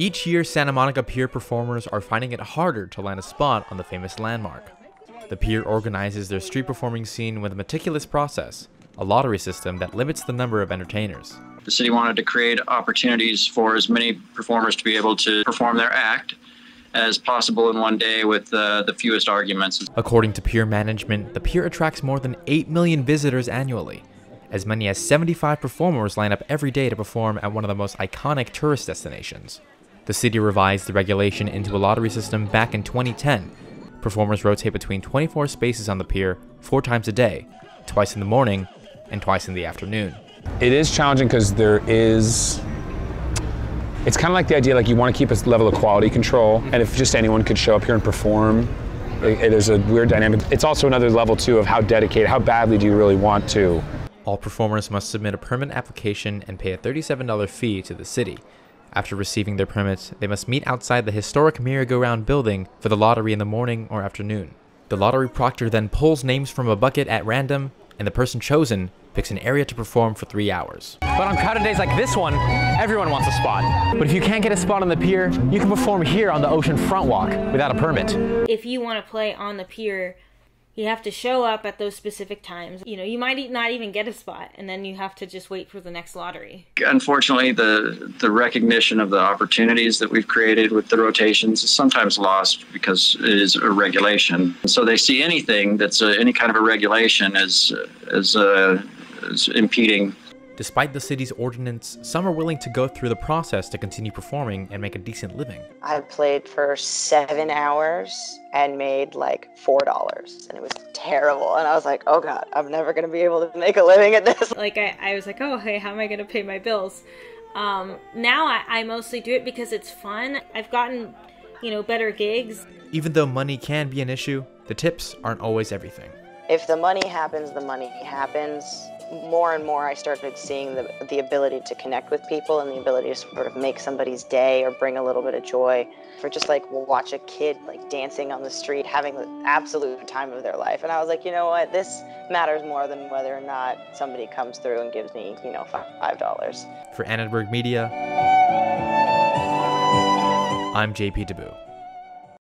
Each year, Santa Monica Pier performers are finding it harder to land a spot on the famous landmark. The pier organizes their street performing scene with a meticulous process, a lottery system that limits the number of entertainers. The city wanted to create opportunities for as many performers to be able to perform their act as possible in one day with the fewest arguments. According to pier management, the pier attracts more than 8 million visitors annually. As many as 75 performers line up every day to perform at one of the most iconic tourist destinations. The city revised the regulation into a lottery system back in 2010. Performers rotate between 24 spaces on the pier 4 times a day, twice in the morning and twice in the afternoon. It is challenging because it's kind of like the idea, like you want to keep a level of quality control, and if just anyone could show up here and perform, there's a weird dynamic. It's also another level too of how dedicated, how badly do you really want to. All performers must submit a permit application and pay a $37 fee to the city. After receiving their permits, they must meet outside the historic merry-go-round building for the lottery in the morning or afternoon. The lottery proctor then pulls names from a bucket at random, and the person chosen picks an area to perform for 3 hours. But on crowded days like this one, everyone wants a spot. But if you can't get a spot on the pier, you can perform here on the ocean front walk without a permit. If you want to play on the pier, you have to show up at those specific times. You know, you might not even get a spot, and then you have to just wait for the next lottery. Unfortunately, the recognition of the opportunities that we've created with the rotations is sometimes lost because it is a regulation. So they see anything that's any kind of a regulation as impeding. Despite the city's ordinance, some are willing to go through the process to continue performing and make a decent living. I played for 7 hours and made like $4, and it was terrible. And I was like, oh God, I'm never going to be able to make a living at this. Like I was like, oh, hey, how am I going to pay my bills? Now I mostly do it because it's fun. I've gotten, better gigs. Even though money can be an issue, the tips aren't always everything. If the money happens, the money happens. More and more I started seeing the ability to connect with people and the ability to sort of make somebody's day or bring a little bit of joy. For just like watch a kid like dancing on the street, having the absolute time of their life. And I was like, you know what, this matters more than whether or not somebody comes through and gives me, $5. For Annenberg Media, I'm JP Dabu.